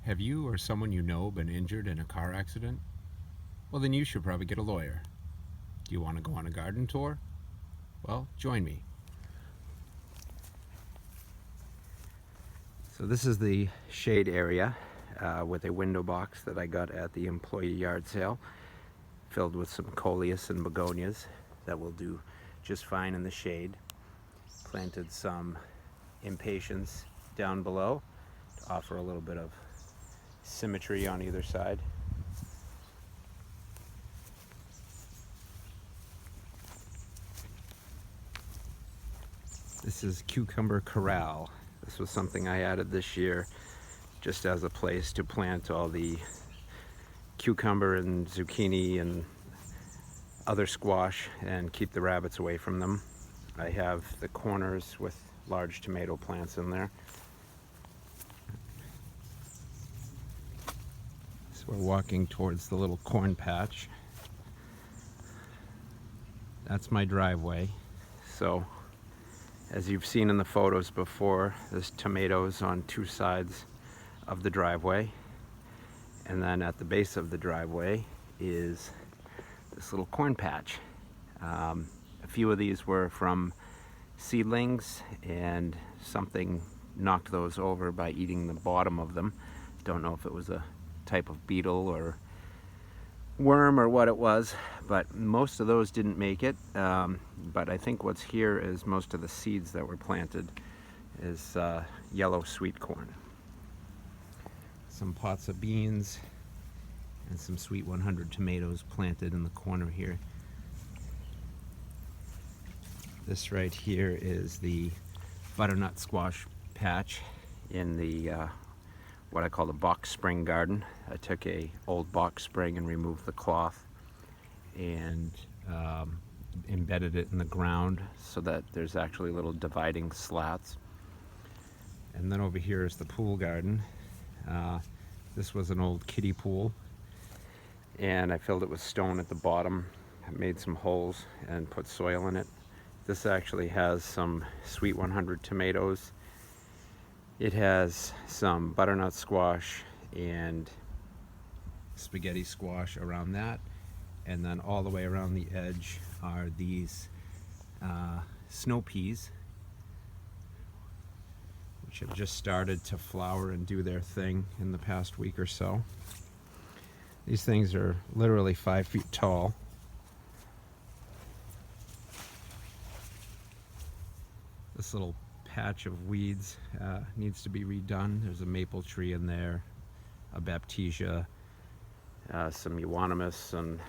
Have you or someone you know been injured in a car accident? Well, then you should probably get a lawyer. Do you want to go on a garden tour? Well, join me. So this is the shade area with a window box that I got at the employee yard sale, filled with some coleus and begonias that will do just fine in the shade. Planted some impatiens down below to offer a little bit of symmetry on either side. This is cucumber corral. This was something I added this year just as a place to plant all the cucumber and zucchini and other squash and keep the rabbits away from them. I have the corners with large tomato plants in there. So we're walking towards the little corn patch. That's my driveway. So as you've seen in the photos before, there's tomatoes on two sides of the driveway. And then at the base of the driveway is this little corn patch. A few of these were from seedlings and something knocked those over by eating the bottom of them. Don't know if it was a type of beetle or worm or what it was, but most of those didn't make it. But I think what's here is most of the seeds that were planted is yellow sweet corn. Some pots of beans and some Sweet 100 tomatoes planted in the corner here. This right here is the butternut squash patch in the what I call the box spring garden. I took a old box spring and removed the cloth and embedded it in the ground so that there's actually little dividing slats. And then over here is the pool garden. This was an old kiddie pool and I filled it with stone at the bottom. I made some holes and put soil in it. This actually has some Sweet 100 tomatoes. It has some butternut squash and spaghetti squash around that. And then all the way around the edge are these snow peas, which have just started to flower and do their thing in the past week or so. These things are literally 5 feet tall. This little patch of weeds needs to be redone. There's a maple tree in there, a baptisia, some euonymus, and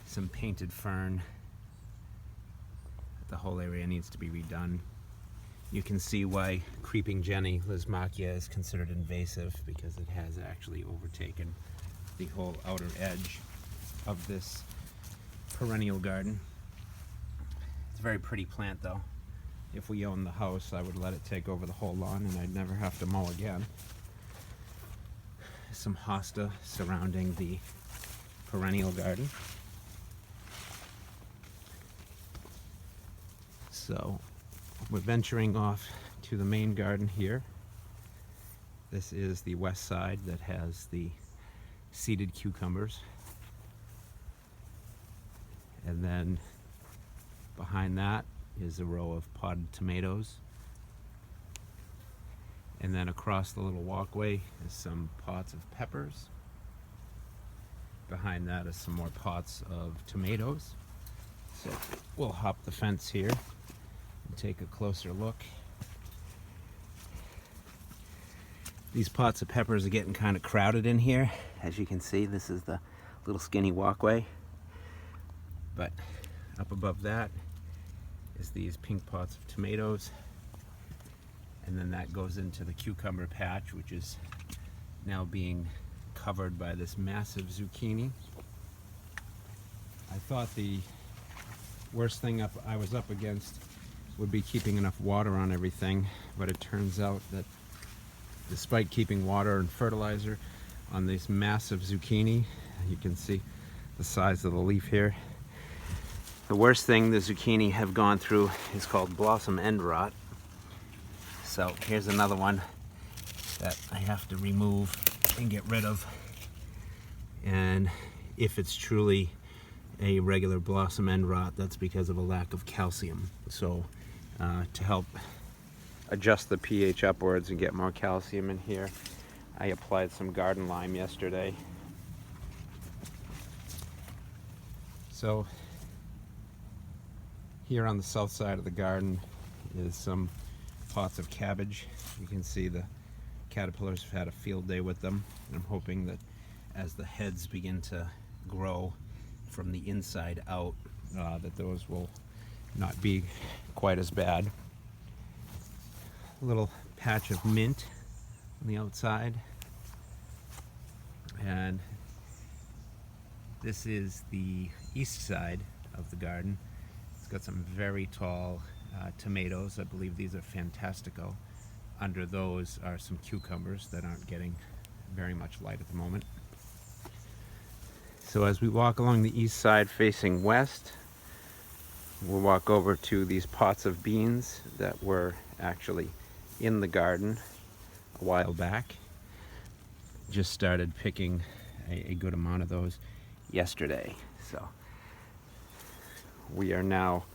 some painted fern. The whole area needs to be redone. You can see why creeping Jenny Lismachia is considered invasive, because it has actually overtaken the whole outer edge of this perennial garden. It's a very pretty plant though. If we owned the house, I would let it take over the whole lawn and I'd never have to mow again. Some hosta surrounding the perennial garden. So we're venturing off to the main garden here. This is the west side that has the seeded cucumbers. And then behind that is a row of potted tomatoes. And then across the little walkway is some pots of peppers. Behind that is some more pots of tomatoes. So we'll hop the fence here and take a closer look. These pots of peppers are getting kind of crowded in here. As you can see, this is the little skinny walkway. But up above that is these pink pots of tomatoes. And then that goes into the cucumber patch, which is now being covered by this massive zucchini. I thought the worst thing I was up against would be keeping enough water on everything, but it turns out that despite keeping water and fertilizer on this massive zucchini, you can see the size of the leaf here. The worst thing the zucchini have gone through is called blossom end rot. So here's another one that I have to remove and get rid of. And if it's truly a regular blossom end rot, that's because of a lack of calcium. So to help adjust the pH upwards and get more calcium in here, I applied some garden lime yesterday. So here on the south side of the garden is some pots of cabbage. You can see the caterpillars have had a field day with them, and I'm hoping that as the heads begin to grow from the inside out, that those will not be quite as bad. A little patch of mint on the outside, and this is the east side of the garden. It's got some very tall tomatoes. I believe these are Fantastico. Under those are some cucumbers that aren't getting very much light at the moment. So as we walk along the east side facing west, we'll walk over to these pots of beans that were actually in the garden a while back. Just started picking a good amount of those yesterday. So we are now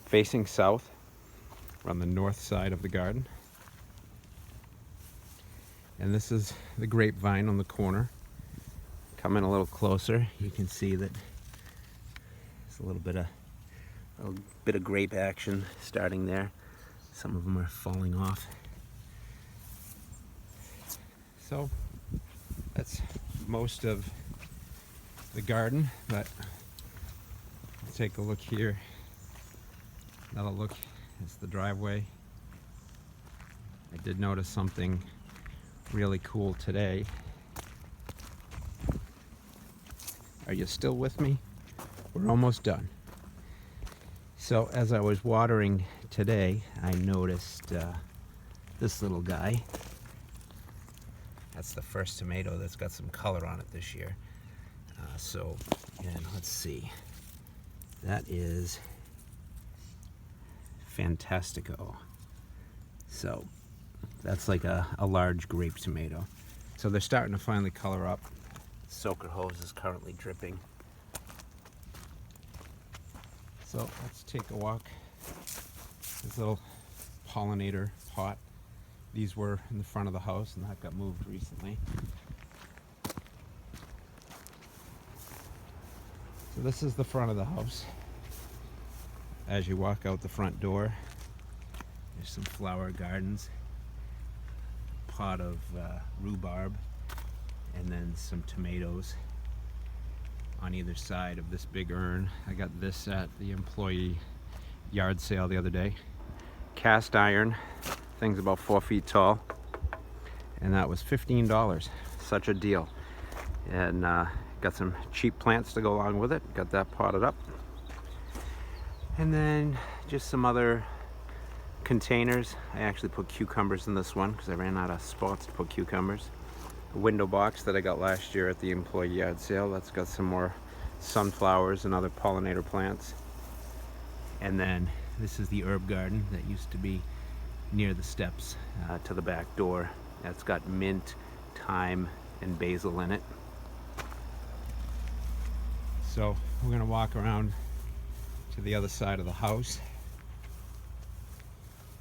facing south. We're on the north side of the garden. And this is the grapevine on the corner. Come in a little closer, you can see that there's a little bit of grape action starting there. Some of them are falling off. So that's most of the garden, but let's take a look here. Another look is the driveway. I did notice something really cool today. Are you still with me? We're almost done. So as I was watering today, I noticed this little guy. That's the first tomato that's got some color on it this year. And let's see. That is Fantastico. So that's like a large grape tomato. So they're starting to finally color up. Soaker hose is currently dripping. So let's take a walk. This little pollinator pot. These were in the front of the house and that got moved recently. So this is the front of the house. As you walk out the front door, there's some flower gardens, pot of rhubarb, and then some tomatoes on either side of this big urn. I got this at the employee yard sale the other day. Cast iron, thing's about 4 feet tall, and that was $15. Such a deal. And got some cheap plants to go along with it. Got that potted up. And then just some other containers. I actually put cucumbers in this one because I ran out of spots to put cucumbers. A window box that I got last year at the employee yard sale. That's got some more sunflowers and other pollinator plants. And then this is the herb garden that used to be near the steps to the back door. That's got mint, thyme, and basil in it. So we're gonna walk around to the other side of the house.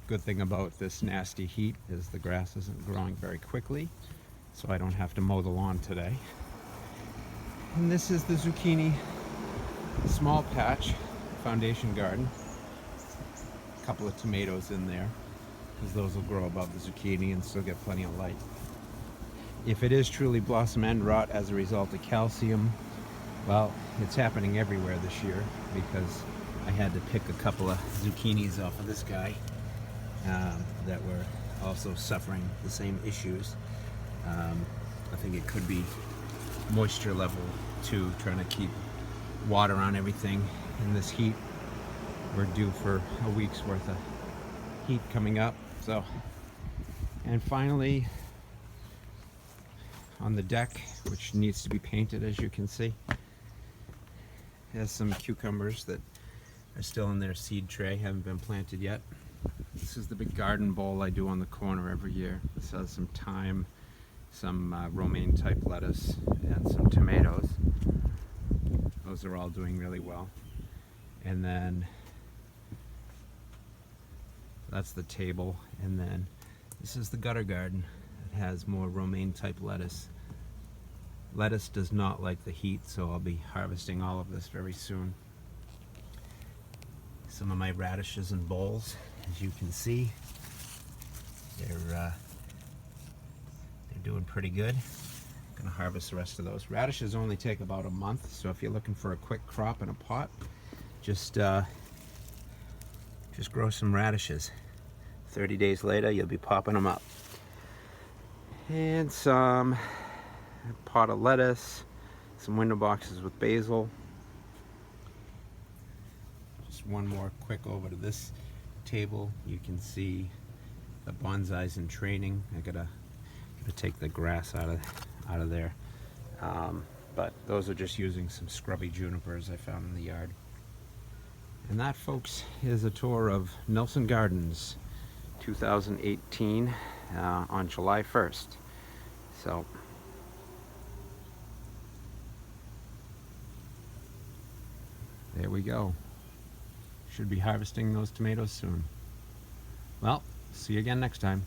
Good thing about this nasty heat is the grass isn't growing very quickly, so I don't have to mow the lawn today. And this is the zucchini small patch foundation garden. A couple of tomatoes in there because those will grow above the zucchini and still get plenty of light. If it is truly blossom end rot as a result of calcium, well, it's happening everywhere this year because I had to pick a couple of zucchinis off of this guy that were also suffering the same issues. I think it could be moisture level 2, trying to keep water on everything in this heat. We're due for a week's worth of heat coming up. So, and finally on the deck, which needs to be painted, as you can see, has some cucumbers that are still in their seed tray, haven't been planted yet. This is the big garden bowl I do on the corner every year. This has some thyme, some romaine type lettuce, and some tomatoes. Those are all doing really well. And then that's the table. And then this is the gutter garden. It has more romaine type lettuce. Lettuce does not like the heat, so I'll be harvesting all of this very soon. Some of my radishes in bowls, as you can see, they're doing pretty good. I'm gonna harvest the rest of those. Radishes only take about a month, so if you're looking for a quick crop in a pot, just grow some radishes. 30 days later, you'll be popping them up. And some pot of lettuce, some window boxes with basil. Just one more quick over to this table. You can see the bonsais in training. I gotta take the grass out of there. But those are just using some scrubby junipers I found in the yard. And that, folks, is a tour of Nelson Gardens 2018 on July 1st. So there we go. Should be harvesting those tomatoes soon. Well, see you again next time.